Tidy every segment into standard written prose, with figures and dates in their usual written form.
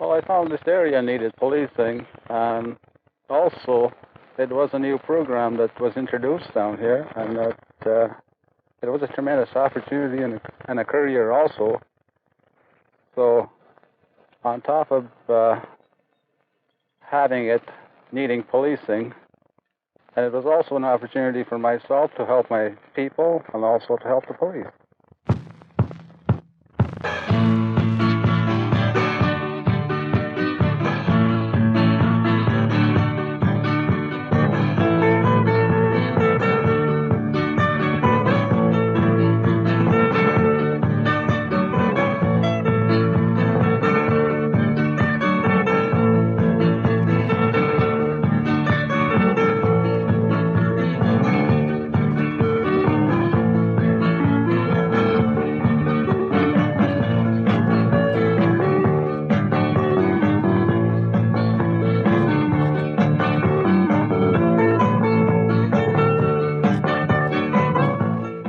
Well, I found this area needed policing, and also it was a new program that was introduced down here, and that it was a tremendous opportunity and a career also. So on top of having it needing policing, and it was also an opportunity for myself to help my people and also to help the police.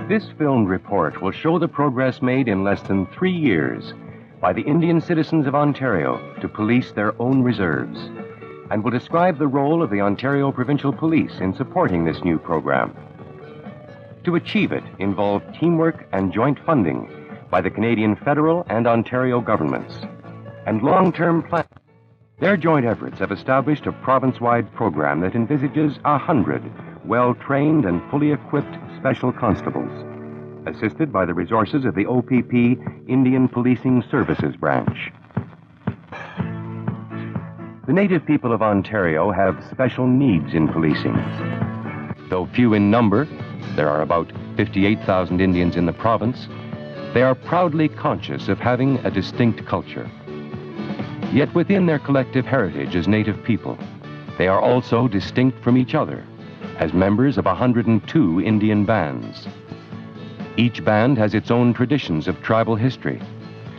This filmed report will show the progress made in less than 3 years by the Indian citizens of Ontario to police their own reserves, and will describe the role of the Ontario Provincial Police in supporting this new program. To achieve it involved teamwork and joint funding by the Canadian federal and Ontario governments, and long-term planning. Their joint efforts have established a province-wide program that envisages 100 well-trained and fully equipped special constables, assisted by the resources of the OPP Indian Policing Services Branch. The native people of Ontario have special needs in policing. Though few in number, there are about 58,000 Indians in the province, they are proudly conscious of having a distinct culture. Yet within their collective heritage as native people, they are also distinct from each other as members of 102 Indian bands. Each band has its own traditions of tribal history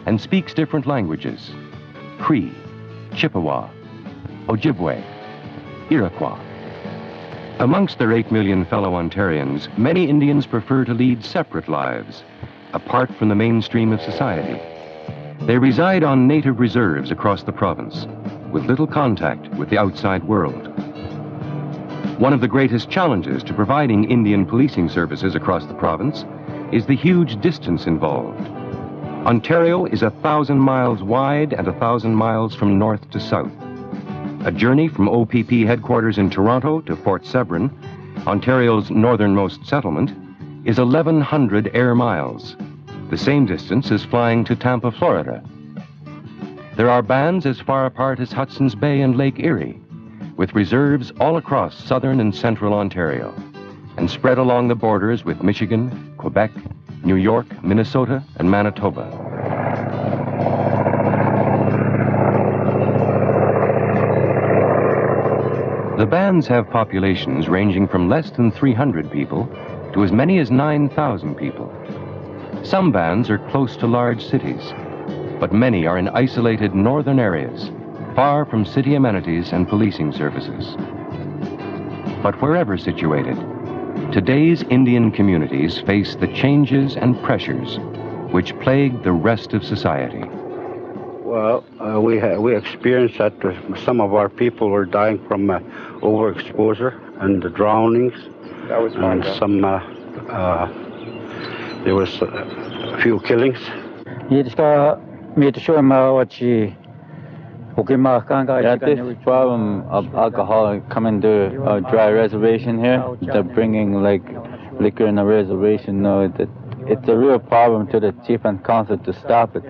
and speaks different languages: Cree, Chippewa, Ojibwe, Iroquois. Amongst their 8 million fellow Ontarians, many Indians prefer to lead separate lives, apart from the mainstream of society. They reside on native reserves across the province, with little contact with the outside world. One of the greatest challenges to providing Indian policing services across the province is the huge distance involved. Ontario is 1,000 miles wide and 1,000 miles from north to south. A journey from OPP headquarters in Toronto to Fort Severn, Ontario's northernmost settlement, is 1,100 air miles, the same distance as flying to Tampa, Florida. There are bands as far apart as Hudson's Bay and Lake Erie, with reserves all across southern and central Ontario, and spread along the borders with Michigan, Quebec, New York, Minnesota, and Manitoba. The bands have populations ranging from less than 300 people to as many as 9,000 people. Some bands are close to large cities, but many are in isolated northern areas, far from city amenities and policing services. But wherever situated, today's Indian communities face the changes and pressures which plague the rest of society. Well, we experienced that some of our people were dying from overexposure and the drownings. That was and some there was a few killings. Yeah, this problem of alcohol coming to a dry reservation here, they're bringing like liquor in the reservation. No, it's a real problem to the chief and council to stop it.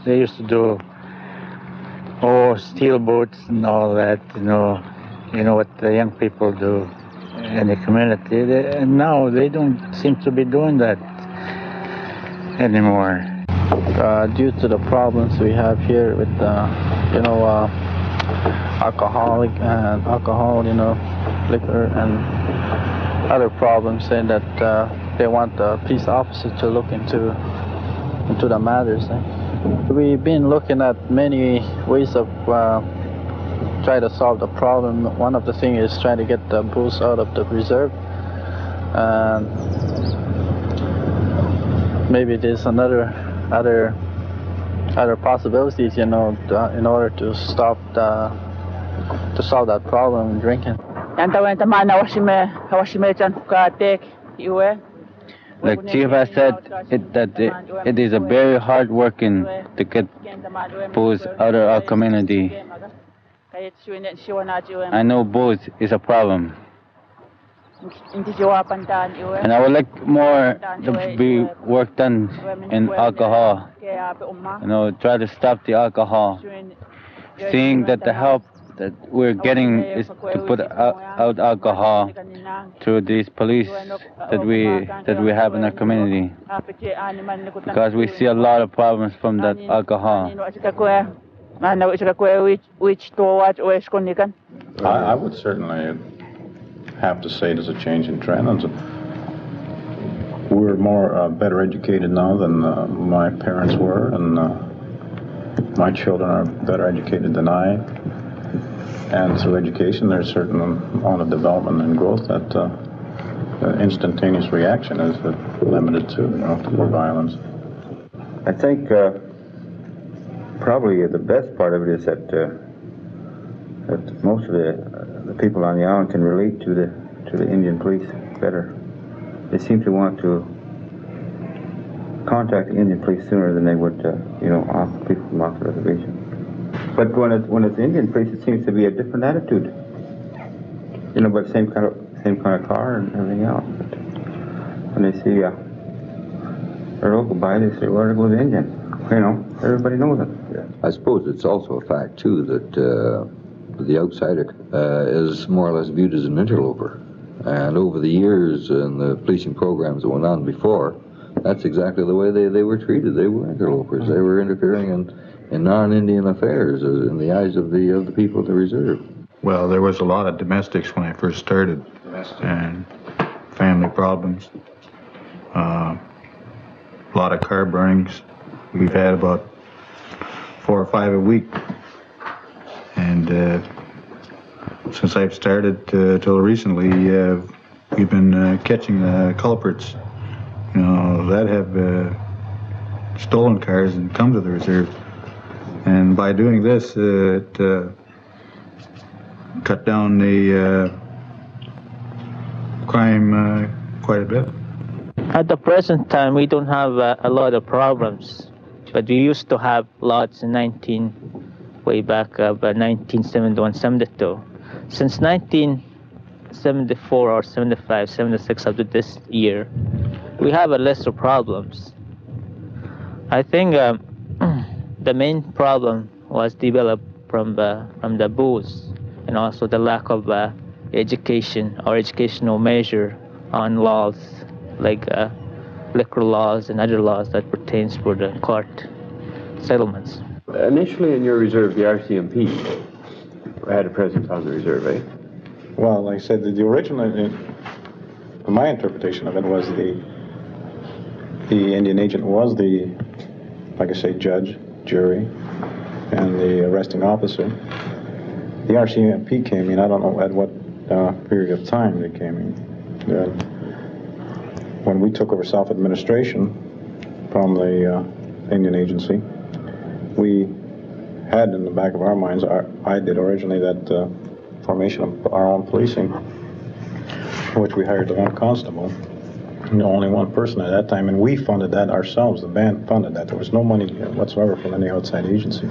They used to do steel boats and all that, you know what the young people do in the community. And now they don't seem to be doing that anymore. Due to the problems we have here with alcohol, liquor and other problems, saying that they want the peace officer to look into the matters. We've been looking at many ways of try to solve the problem. One of the things is trying to get the bulls out of the reserve, and maybe there's other other possibilities, in order to solve that problem, drinking. Like Chief has said, it is a very hard working to get booze out of our community. I know booze is a problem. And I would like more to be work done in alcohol. Try to stop the alcohol. Seeing that the help that we're getting is to put out alcohol through these police that we have in our community, because we see a lot of problems from that alcohol. I would certainly have to say there's a change in trend. We're more better educated now than my parents were, and my children are better educated than I. And through education, there's a certain amount of development and growth that instantaneous reaction is limited to violence. I think probably the best part of it is that most of the people on the island can relate to the Indian police better. They seem to want to contact the Indian police sooner than they would, people from off the reservation. But when it's Indian police, it seems to be a different attitude. But same kind of car and everything else. But when they see a local by, they say, "Well, there goes the Indian." Everybody knows it. Yeah. I suppose it's also a fact too that the outsider is more or less viewed as an interloper. And over the years and the policing programs that went on before, that's exactly the way they were treated. They were interlopers. They were interfering in non-Indian affairs in the eyes of the people of the reserve. Well, there was a lot of domestics when I first started, and family problems, a lot of car burnings. We've had about 4 or 5 a week, and since I've started till recently, we've been catching culprits, that have stolen cars and come to the reserve. And by doing this, it cut down the crime quite a bit. At the present time, we don't have a lot of problems, but we used to have lots in way back 1971, 72. Since 1974 or 75, 76 up to this year, we have a list of problems. I think the main problem was developed from the booze, and also the lack of education or educational measure on laws like liquor laws and other laws that pertains for the court settlements. Initially in your reserve, the RCMP had a presence on the reserve, eh? Well, like I said, the original, my interpretation of it was the Indian agent was the, like I say, judge, jury, and the arresting officer. The RCMP came in, I don't know at what period of time they came in. When we took over self-administration from the Indian agency, we had in the back of our minds, I did originally, that formation of our own policing, which we hired the one constable, only one person at that time, and we funded that ourselves. The band funded that. There was no money whatsoever from any outside agency.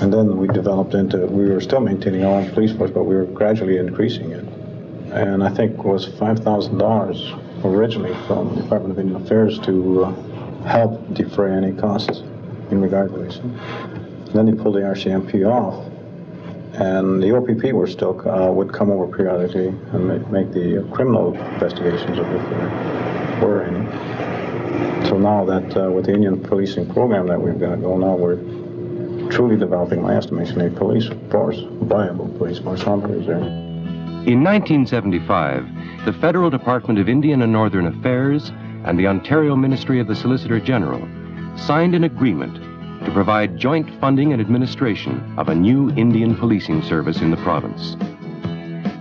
And then we developed we were still maintaining our own police force, but we were gradually increasing it. And I think it was $5,000 originally from the Department of Indian Affairs to help defray any costs in regard to this. Then they pulled the RCMP off, and the OPP would come over periodically and make the criminal investigations of if there were any. So now that with the Indian policing program that we've got going on, we're truly developing, my estimation, a police force, a viable police force on the reserve. In 1975, the Federal Department of Indian and Northern Affairs and the Ontario Ministry of the Solicitor General signed an agreement to provide joint funding and administration of a new Indian policing service in the province.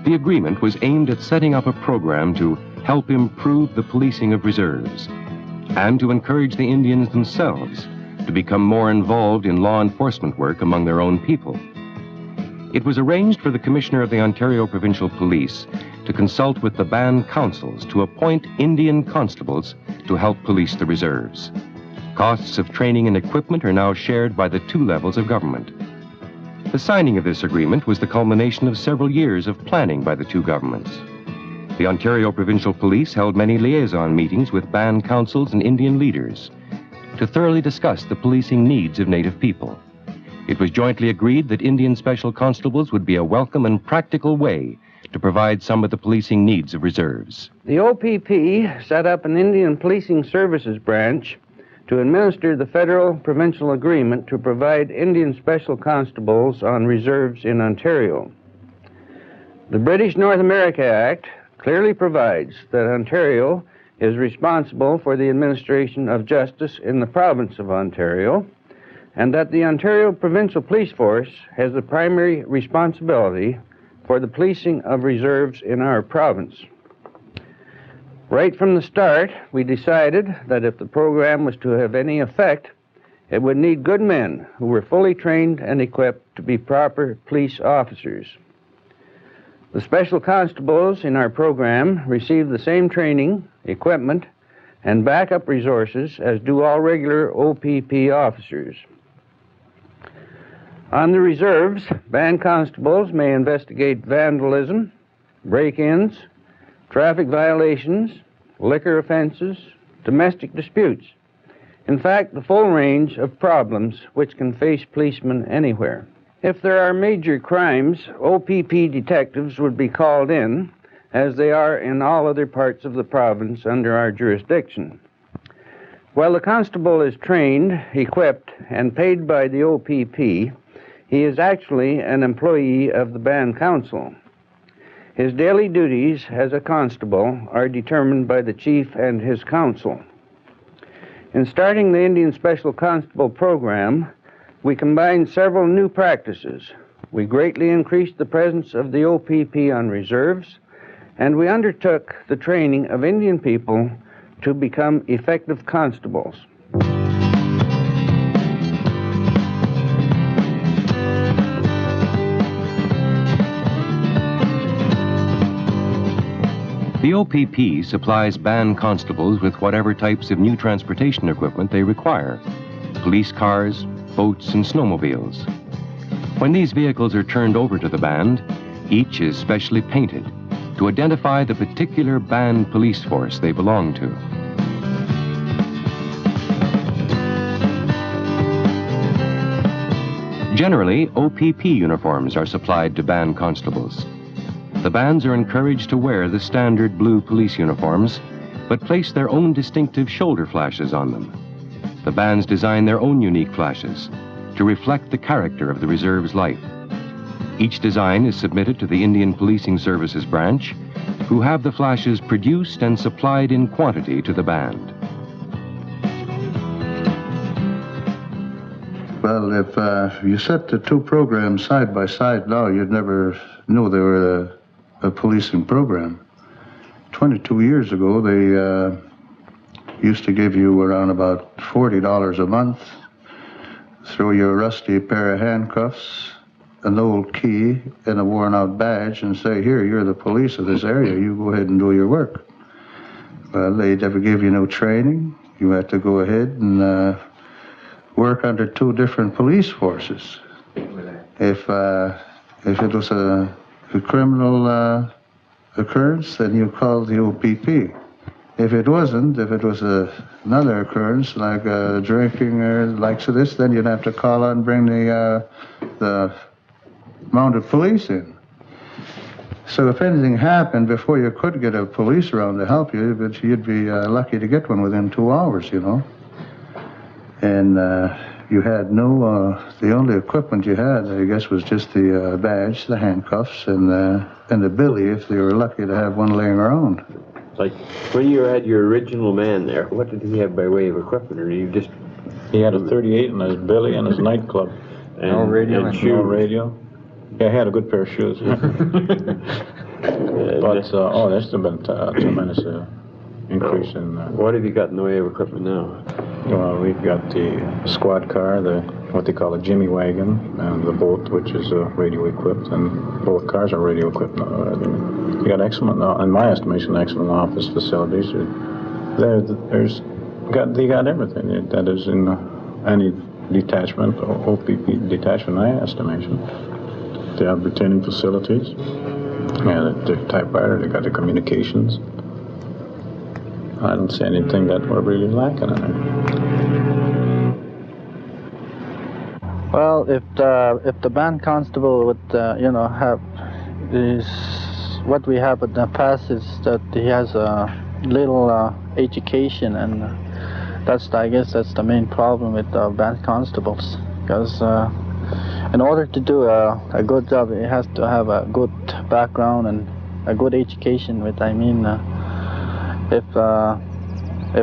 The agreement was aimed at setting up a program to help improve the policing of reserves and to encourage the Indians themselves to to become more involved in law enforcement work among their own people. It was arranged for the Commissioner of the Ontario Provincial Police to consult with the band councils to appoint Indian constables to help police the reserves. Costs of training and equipment are now shared by the two levels of government. The signing of this agreement was the culmination of several years of planning by the two governments. The Ontario Provincial Police held many liaison meetings with band councils and Indian leaders to thoroughly discuss the policing needs of Native people. It was jointly agreed that Indian Special Constables would be a welcome and practical way to provide some of the policing needs of reserves. The OPP set up an Indian Policing Services branch to administer the federal-provincial agreement to provide Indian Special Constables on reserves in Ontario. The British North America Act clearly provides that Ontario is responsible for the administration of justice in the province of Ontario, and that the Ontario Provincial Police Force has the primary responsibility for the policing of reserves in our province. Right from the start, we decided that if the program was to have any effect, it would need good men who were fully trained and equipped to be proper police officers. The special constables in our program receive the same training, equipment, and backup resources as do all regular OPP officers. On the reserves, band constables may investigate vandalism, break-ins, traffic violations, liquor offenses, domestic disputes. In fact, the full range of problems which can face policemen anywhere. If there are major crimes, OPP detectives would be called in, as they are in all other parts of the province under our jurisdiction. While the constable is trained, equipped, and paid by the OPP, he is actually an employee of the band council. His daily duties as a constable are determined by the chief and his council. In starting the Indian Special Constable program, we combined several new practices. We greatly increased the presence of the OPP on reserves, and we undertook the training of Indian people to become effective constables. The OPP supplies band constables with whatever types of new transportation equipment they require: police cars, boats, and snowmobiles. When these vehicles are turned over to the band, each is specially painted to identify the particular band police force they belong to. Generally, OPP uniforms are supplied to band constables. The bands are encouraged to wear the standard blue police uniforms, but place their own distinctive shoulder flashes on them. The bands design their own unique flashes to reflect the character of the reserve's life. Each design is submitted to the Indian Policing Services branch, who have the flashes produced and supplied in quantity to the band. Well, if you set the two programs side by side now, you'd never know they were a policing program. 22 years ago, they used to give you around about $40 a month, throw you a rusty pair of handcuffs, an old key, and a worn-out badge, and say, here, you're the police of this area, you go ahead and do your work. Well, they never give you no training. You had to go ahead and work under two different police forces. If it was a criminal occurrence, then you called the OPP. If it wasn't, if it was another occurrence like drinking or likes of this, then you'd have to call on and bring the mounted police in. So if anything happened before you could get a police around to help you, but you'd be lucky to get one within 2 hours, you know. And you had no, the only equipment you had, I guess, was just the badge, the handcuffs, and the billy, if they were lucky to have one laying around. Like, when you had your original man there, what did he have by way of equipment, or you just... He had a 38 in his billy and his nightclub. And, no radio. And shoes. No radio. Yeah, I had a good pair of shoes. But, oh, that's been tremendous increase in... What have you got in the way of equipment now? Well, we've got the squad car, what they call a Jimmy wagon, and the boat, which is radio equipped, and both cars are radio equipped. You got excellent, in my estimation, excellent office facilities. They got everything that is in any detachment or OPP detachment, in my estimation. They have retaining facilities, and the typewriter, they got the communications. I don't see anything that we're really lacking in it. Well, if the band constable would, have is what we have in the past is that he has a little education, and I guess that's the main problem with band constables, because in order to do a good job, he has to have a good background and a good education. If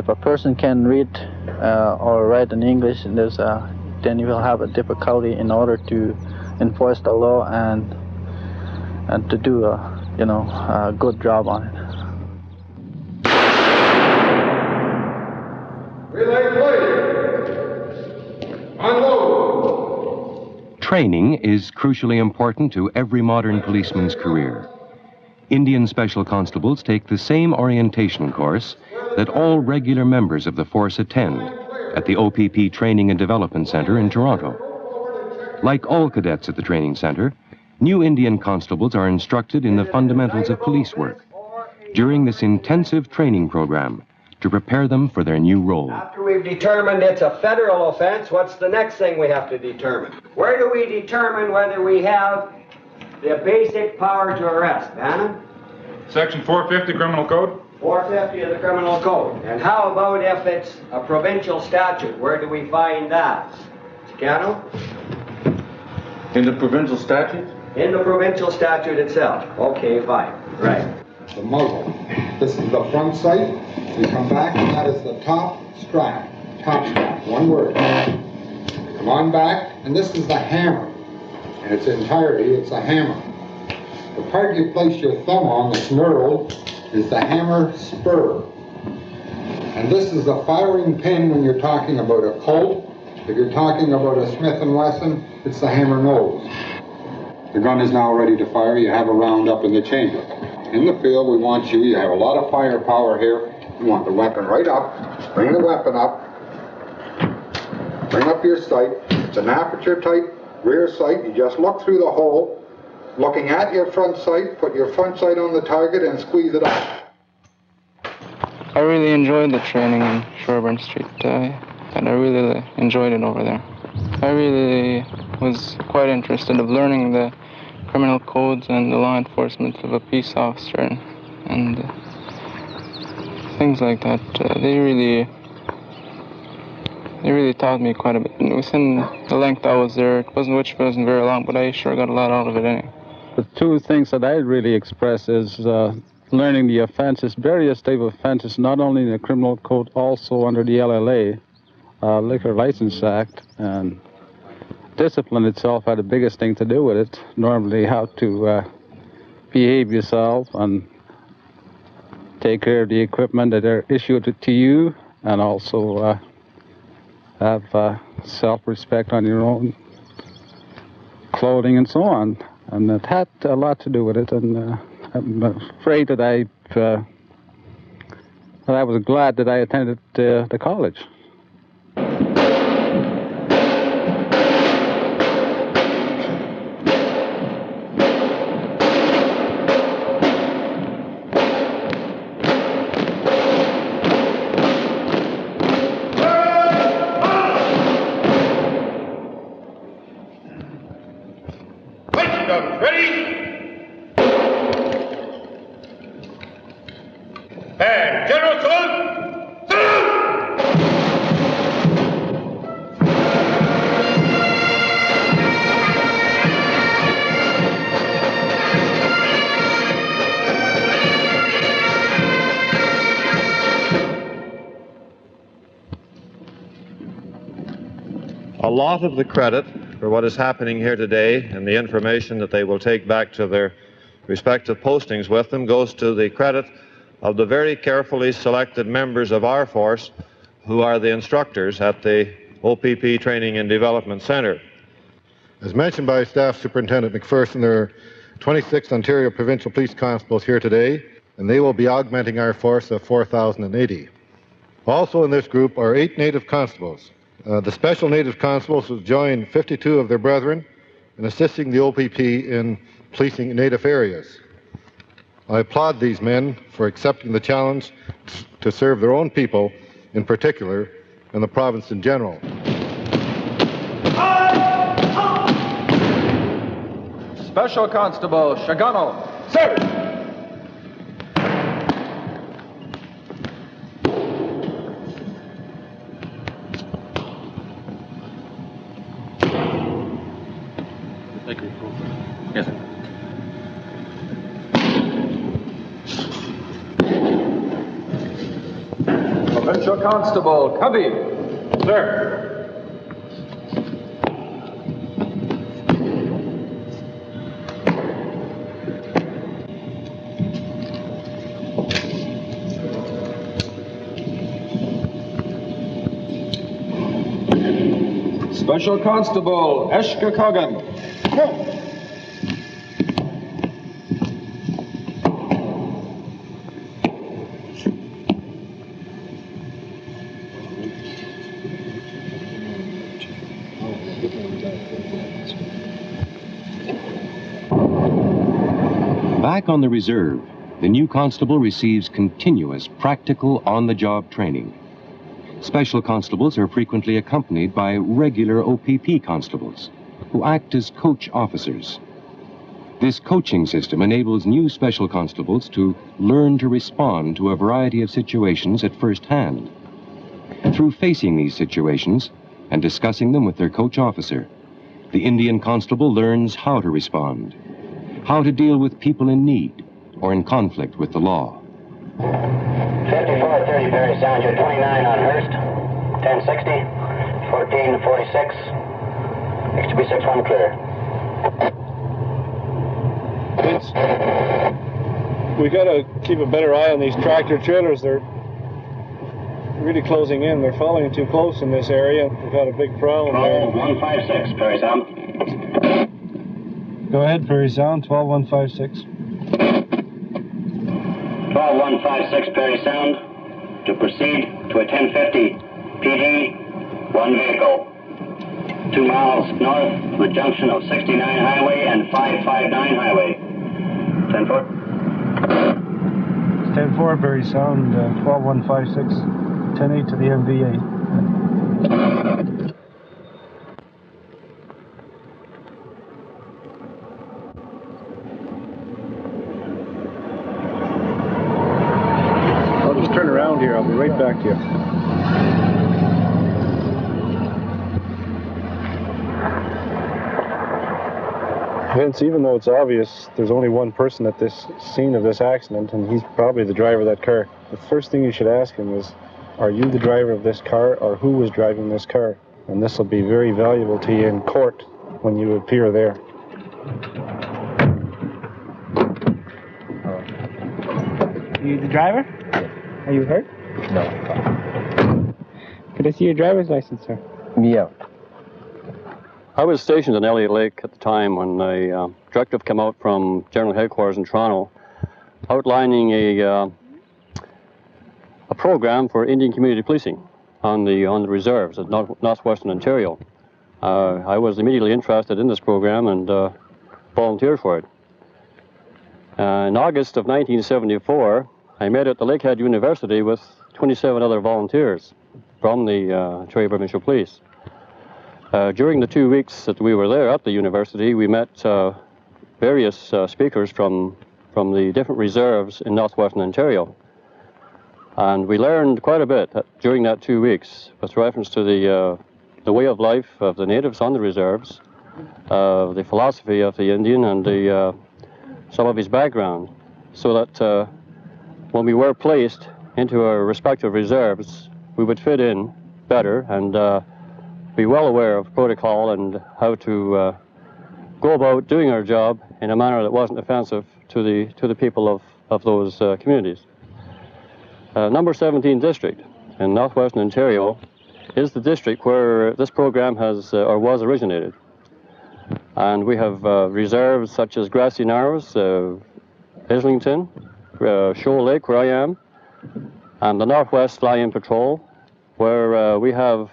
a person can read or write in English, then you will have a difficulty in order to enforce the law and to do a good job on it. Relay plate. Unload. Training is crucially important to every modern policeman's career. Indian Special Constables take the same orientation course that all regular members of the force attend at the OPP Training and Development Center in Toronto. Like all cadets at the training center, new Indian constables are instructed in the fundamentals of police work during this intensive training program to prepare them for their new role. After we've determined it's a federal offense, what's the next thing we have to determine? Where do we determine whether we have the basic power to arrest, Bannon? Section 450 Criminal Code. 450 of the Criminal Code. And how about if it's a provincial statute? Where do we find that? Scano? In the provincial statute? In the provincial statute itself. Okay, fine. Right. The muzzle. This is the front sight. You come back, and that is the top strap. Top strap. One word. Come on back, and this is the hammer. In its entirety, it's a hammer. The part you place your thumb on that's knurled is the hammer spur. And this is the firing pin when you're talking about a Colt. If you're talking about a Smith & Wesson, it's the hammer nose. The gun is now ready to fire. You have a round up in the chamber. In the field, we want you have a lot of firepower here. You want the weapon right up. Bring the weapon up. Bring up your sight. It's an aperture type rear sight. You just look through the hole. Looking at your front sight, put your front sight on the target and squeeze it up. I really enjoyed the training in Sherburne Street, and I really enjoyed it over there. I really was quite interested of learning the criminal codes and the law enforcement of a peace officer and things like that. They really taught me quite a bit. And within the length I was there, which wasn't very long, but I sure got a lot out of it anyway. The two things that I really express is learning the offenses, various type of offenses, not only in the criminal code, also under the LLA, Liquor License Act, and discipline itself had the biggest thing to do with it. Normally how to behave yourself and take care of the equipment that are issued to you, and also have self-respect on your own clothing and so on. And that had a lot to do with it, and I'm afraid that I was glad that I attended the college. A lot of the credit for what is happening here today and the information that they will take back to their respective postings with them goes to the credit of the very carefully selected members of our force who are the instructors at the OPP Training and Development Center. As mentioned by Staff Superintendent McPherson, there are 26 Ontario Provincial Police Constables here today, and they will be augmenting our force of 4,080. Also in this group are 8 Native Constables. The Special Native Constables will join 52 of their brethren in assisting the OPP in policing Native areas. I applaud these men for accepting the challenge to serve their own people in particular and the province in general. Special Constable Shagano, sir! Thank you. Yes, sir. Provincial Constable Cubby, sir! Special Constable Eshka Cogan. Back on the reserve, the new constable receives continuous practical on-the-job training. Special constables are frequently accompanied by regular OPP constables, who act as coach officers. This coaching system enables new special constables to learn to respond to a variety of situations at first hand. Through facing these situations and discussing them with their coach officer, the Indian constable learns how to respond, how to deal with people in need or in conflict with the law. 5430 Barry Sound, you're 29 on Hearst, 1060, 1446, XTB 61 clear. We got to keep a better eye on these tractor trailers. They're really closing in. They're following too close in this area. We've had a big problem there. 156, Barry Sound. Go ahead, Prairie Sound, 12156. 12156 Perry Sound, to proceed to a 1050 PD, 1 vehicle. 2 miles north of the junction of 69 Highway and 559 Highway. 10-4. 10-4, Barry Sound, 12156, 10-8 to the MVA. Turn around here, I'll be right back to you. Vince, even though it's obvious there's only one person at this scene of this accident, and he's probably the driver of that car, the first thing you should ask him is, are you the driver of this car, or who was driving this car? And this will be very valuable to you in court when you appear there. Are you the driver? Are you hurt? No. Could I see your driver's license, sir? Yeah. I was stationed in Elliott Lake at the time when a directive came out from General Headquarters in Toronto outlining a program for Indian community policing on the reserves at northwestern Ontario. I was immediately interested in this program and volunteered for it. In August of 1974, I met at the Lakehead University with 27 other volunteers from the Ontario Provincial Police. During the 2 weeks that we were there at the university, we met various speakers from the different reserves in northwestern Ontario. And we learned quite a bit during that 2 weeks with reference to the way of life of the natives on the reserves, the philosophy of the Indian, and some of his background, so that when we were placed into our respective reserves, we would fit in better and be well aware of protocol and how to go about doing our job in a manner that wasn't offensive to the people of those communities. Number 17 district in northwestern Ontario is the district where this program has or was originated. And we have reserves such as Grassy Narrows, Islington, Shoal Lake, where I am, and the Northwest Fly-In Patrol, where we have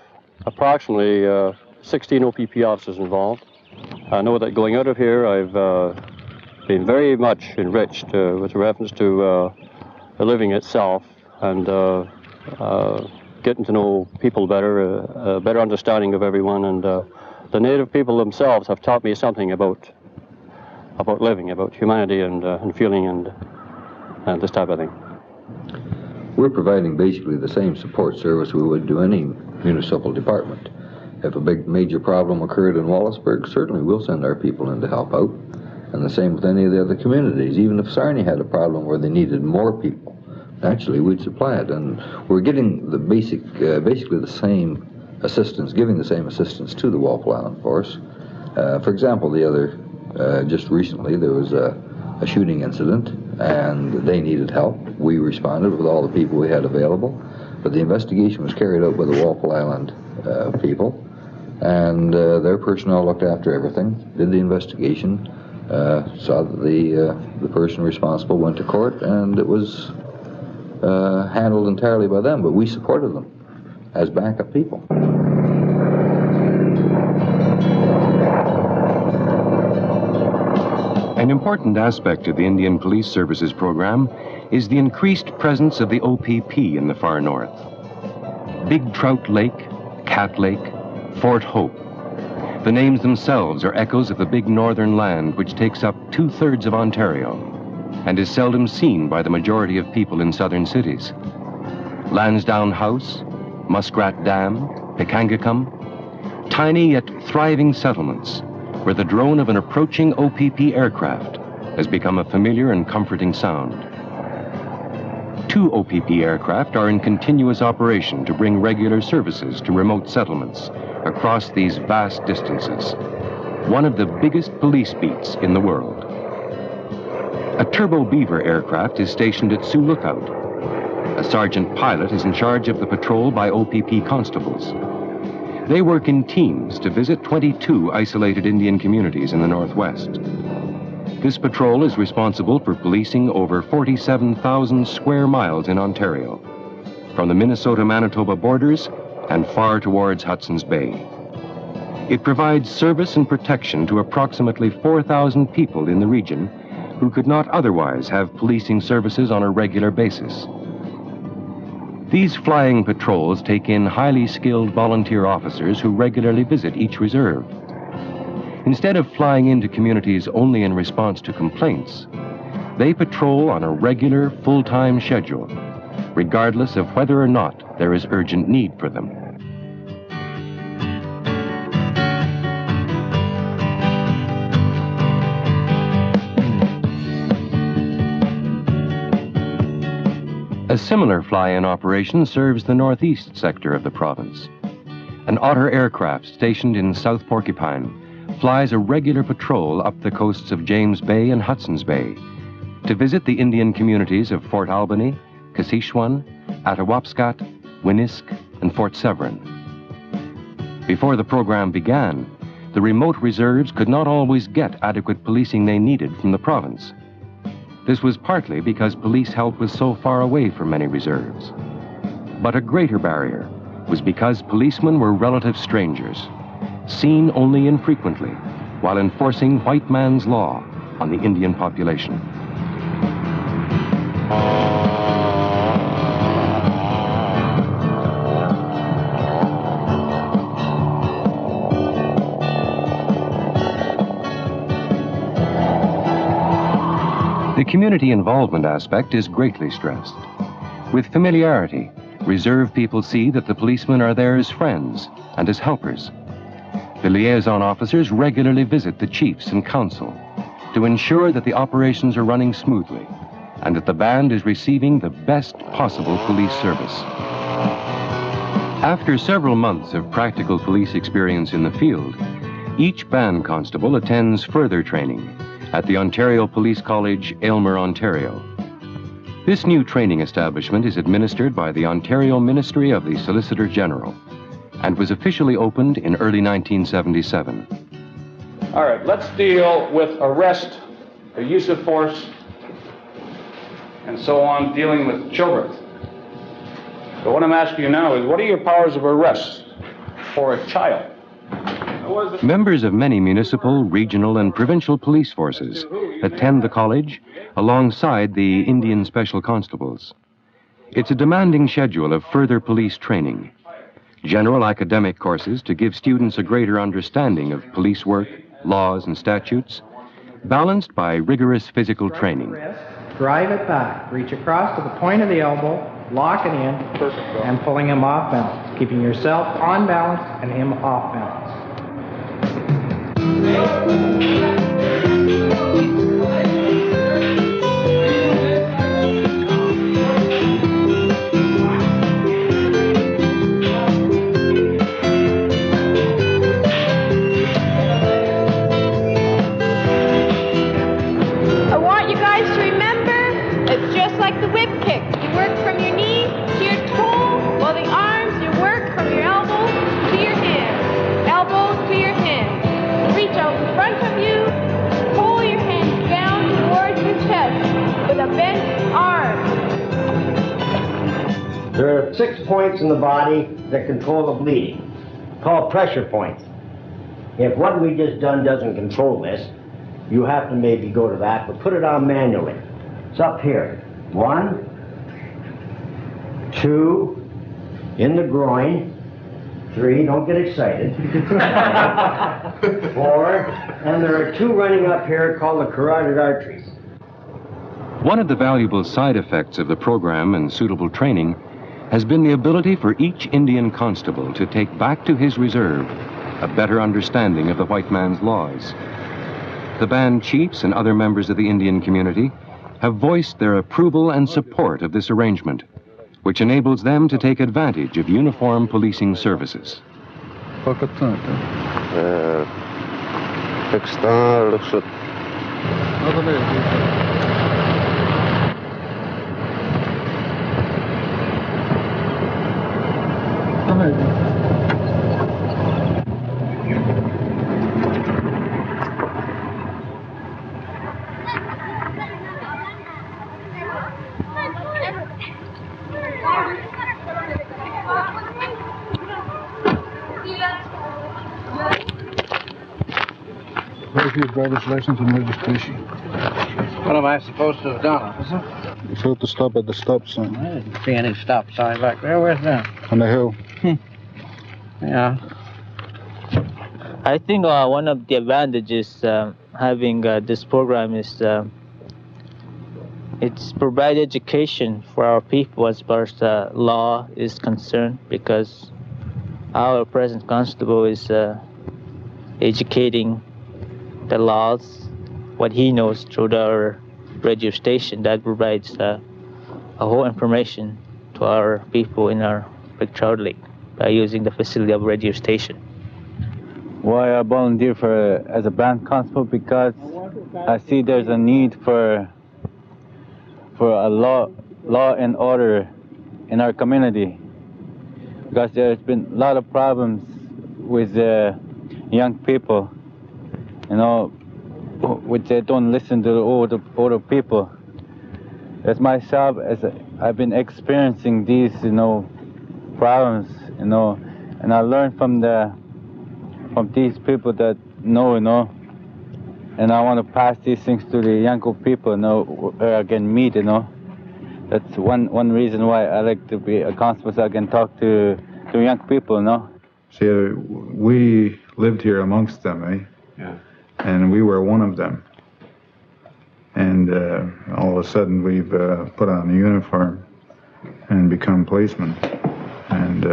approximately 16 OPP officers involved. I know that going out of here, I've been very much enriched with reference to the living itself and getting to know people better, a better understanding of everyone, and the native people themselves have taught me something about living, about humanity and feeling and this type of thing. We're providing basically the same support service we would to any municipal department. If a big major problem occurred in Wallaceburg, certainly we'll send our people in to help out. And the same with any of the other communities. Even if Sarnia had a problem where they needed more people, naturally we'd supply it. And we're getting the basically the same assistance, giving the same assistance to the Walpole Island Force. For example, just recently there was a shooting incident and they needed help. We responded with all the people we had available, but the investigation was carried out by the Walpole Island people, and their personnel looked after everything, did the investigation, saw that the person responsible went to court, and it was handled entirely by them, but we supported them as backup people. An important aspect of the Indian Police Services program is the increased presence of the OPP in the far north. Big Trout Lake, Cat Lake, Fort Hope. The names themselves are echoes of the big northern land which takes up 2/3 of Ontario and is seldom seen by the majority of people in southern cities. Lansdowne House, Muskrat Dam, Pekangacum, tiny yet thriving settlements where the drone of an approaching OPP aircraft has become a familiar and comforting sound. 2 OPP aircraft are in continuous operation to bring regular services to remote settlements across these vast distances, one of the biggest police beats in the world. A Turbo Beaver aircraft is stationed at Sioux Lookout. A sergeant pilot is in charge of the patrol by OPP constables. They work in teams to visit 22 isolated Indian communities in the Northwest. This patrol is responsible for policing over 47,000 square miles in Ontario, from the Minnesota-Manitoba borders and far towards Hudson's Bay. It provides service and protection to approximately 4,000 people in the region who could not otherwise have policing services on a regular basis. These flying patrols take in highly skilled volunteer officers who regularly visit each reserve. Instead of flying into communities only in response to complaints, they patrol on a regular, full-time schedule, regardless of whether or not there is urgent need for them. A similar fly-in operation serves the northeast sector of the province. An Otter aircraft stationed in South Porcupine flies a regular patrol up the coasts of James Bay and Hudson's Bay to visit the Indian communities of Fort Albany, Kashechewan, Attawapskat, Winisk, and Fort Severn. Before the program began, the remote reserves could not always get adequate policing they needed from the province. This was partly because police help was so far away from many reserves. But a greater barrier was because policemen were relative strangers, seen only infrequently while enforcing white man's law on the Indian population. The community involvement aspect is greatly stressed. With familiarity, reserve people see that the policemen are there as friends and as helpers. The liaison officers regularly visit the chiefs and council to ensure that the operations are running smoothly and that the band is receiving the best possible police service. After several months of practical police experience in the field, each band constable attends further training at the Ontario Police College, Aylmer, Ontario. This new training establishment is administered by the Ontario Ministry of the Solicitor General and was officially opened in early 1977. All right, let's deal with arrest, the use of force, and so on, dealing with children. So what I'm asking you now is, what are your powers of arrest for a child? Members of many municipal, regional, and provincial police forces attend the college alongside the Indian Special Constables. It's a demanding schedule of further police training. General academic courses to give students a greater understanding of police work, laws, and statutes, balanced by rigorous physical training. Drive it back, reach across to the point of the elbow, lock it in, and pulling him off balance, keeping yourself on balance and him off balance. I want you guys to remember, it's just like the whip kick. You work from your knee to your toe, while the arms, you work from your elbow to your hand, elbow to your hand. Reach out in front of you, pull your hands down towards your chest with a bent arm. There are 6 points in the body that control the bleeding, called pressure points. If what we just done doesn't control this, you have to maybe go to that, but put it on manually. It's up here. 1, 2, in the groin. 3, don't get excited. 4, and there are 2 running up here called the carotid arteries. One of the valuable side effects of the program and suitable training has been the ability for each Indian constable to take back to his reserve a better understanding of the white man's laws. The band chiefs and other members of the Indian community have voiced their approval and support of this arrangement, which enables them to take advantage of uniform policing services. Where's your driver's license and registration? What am I supposed to have done, officer? You're supposed to stop at the stop sign. I didn't see any stop sign back there. Where's that? On the hill. Yeah. I think one of the advantages having this program is it's provide education for our people as far as the law is concerned, because our present constable is educating the laws, what he knows through our radio station that provides a whole information to our people in our Big Trout Lake by using the facility of radio station. Why I volunteer as a band constable? Because I see there's a need for a law and order in our community, because there's been a lot of problems with young people, you know, which they don't listen to the older people. As myself, I've been experiencing these, you know, problems, you know, and I learned from these people that know, you know, and I want to pass these things to the younger people, you know, where I can meet, you know. That's one reason why I like to be a constable, so I can talk to young people, you know. See, we lived here amongst them, eh? Yeah. And we were one of them. And all of a sudden we've put on a uniform and become policemen. And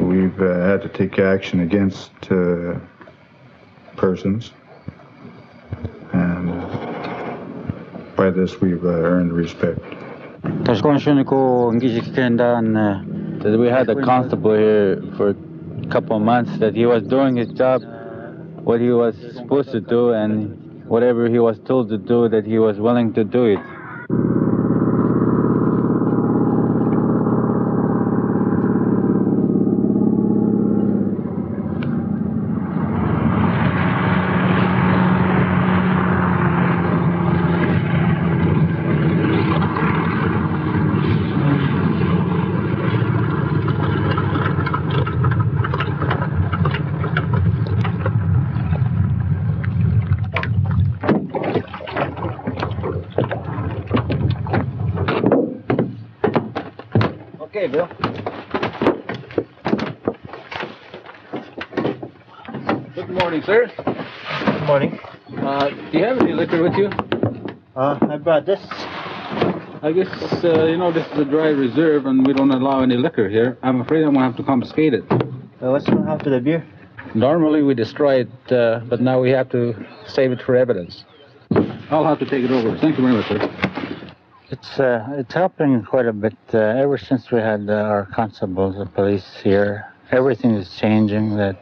we've had to take action against persons. And by this we've earned respect. We had a constable here for a couple of months that he was doing his job, what he was supposed to do, and whatever he was told to do, that he was willing to do it. Okay, Bill. Good morning, sir. Good morning. Do you have any liquor with you? I brought this. I guess, you know, this is a dry reserve and we don't allow any liquor here. I'm afraid I'm going to have to confiscate it. What's going to happen to the beer? Normally we destroy it, but now we have to save it for evidence. I'll have to take it over. Thank you very much, sir. It's helping quite a bit. Ever since we had our constables, the police here, everything is changing. That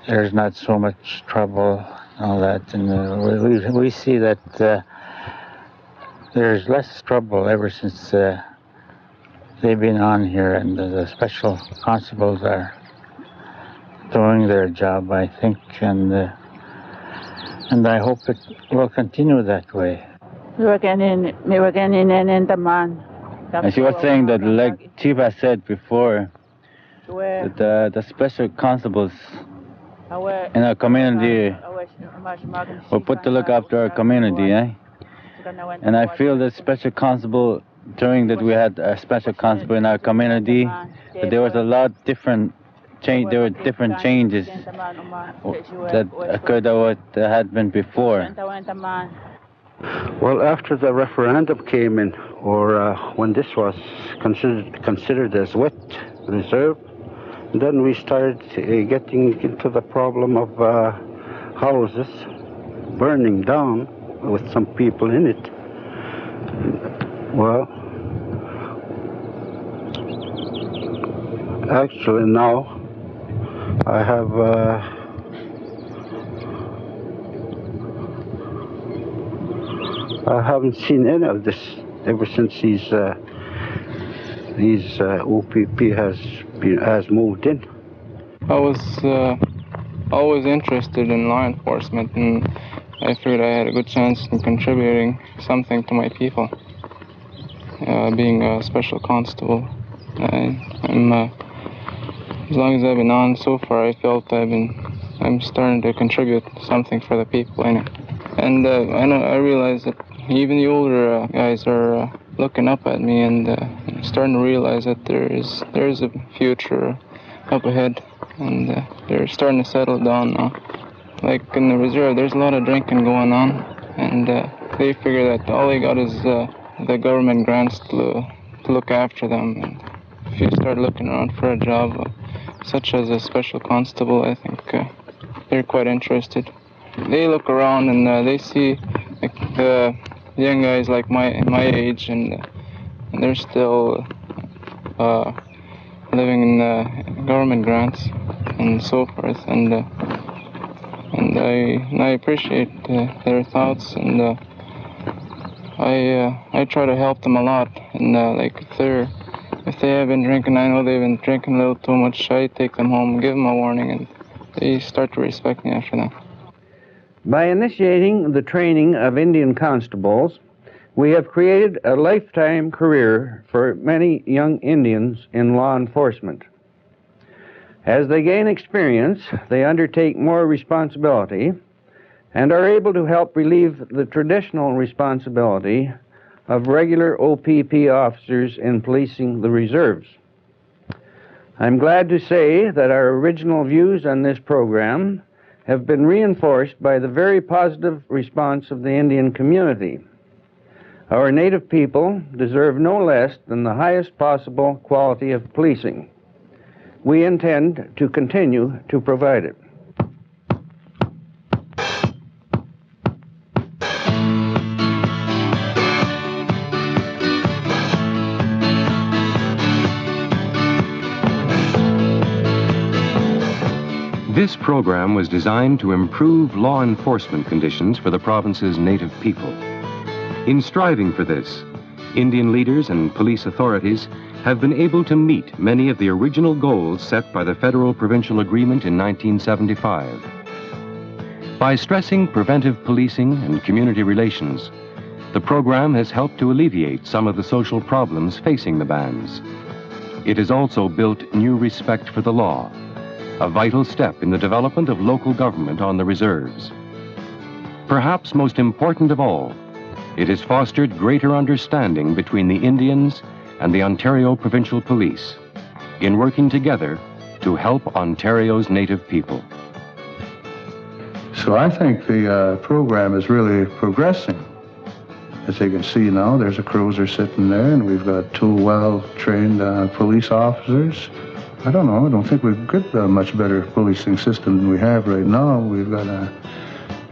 there's not so much trouble, all that, and we see that there's less trouble ever since they've been on here, and the special constables are doing their job, I think, and I hope it will continue that way. And she was saying that, like Chief has said before, that the special constables in our community were put to look after our community, eh? And I feel that special constable, during that we had a special constable in our community, that there was a lot different change. There were different changes that occurred than what had been before. Well, after the referendum came in, or when this was considered as wet reserve, then we started getting into the problem of houses burning down with some people in it. Well, actually now I haven't seen any of this ever since these OPP has moved in. I was always interested in law enforcement, and I figured I had a good chance in contributing something to my people. Being a special constable, as long as I've been on so far, I felt I'm starting to contribute something for the people in it. And I realize that even the older guys are looking up at me and starting to realize that there is a future up ahead, and they're starting to settle down now. Like in the reserve, there's a lot of drinking going on, and they figure that all they got is the government grants to look after them. And if you start looking around for a job such as a special constable, I think they're quite interested. They look around and they see like, young guys like my age, and they're still living in government grants and so forth, and I appreciate their thoughts, and I try to help them a lot. And like if they have been drinking, I know they've been drinking a little too much, I take them home, give them a warning, and they start to respect me after that. By initiating the training of Indian constables, we have created a lifetime career for many young Indians in law enforcement. As they gain experience, they undertake more responsibility and are able to help relieve the traditional responsibility of regular OPP officers in policing the reserves. I'm glad to say that our original views on this program have been reinforced by the very positive response of the Indian community. Our native people deserve no less than the highest possible quality of policing. We intend to continue to provide it. This program was designed to improve law enforcement conditions for the province's native people. In striving for this, Indian leaders and police authorities have been able to meet many of the original goals set by the Federal-Provincial Agreement in 1975. By stressing preventive policing and community relations, the program has helped to alleviate some of the social problems facing the bands. It has also built new respect for the law, a vital step in the development of local government on the reserves. Perhaps most important of all, it has fostered greater understanding between the Indians and the Ontario Provincial Police in working together to help Ontario's native people. So I think the program is really progressing. As you can see now, there's a cruiser sitting there, and we've got 2 well-trained police officers. I don't think we've got a much better policing system than we have right now. We've got a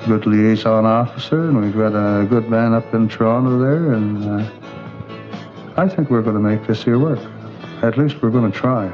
good liaison officer, and we've got a good man up in Toronto there, and I think we're going to make this here work. At least we're going to try.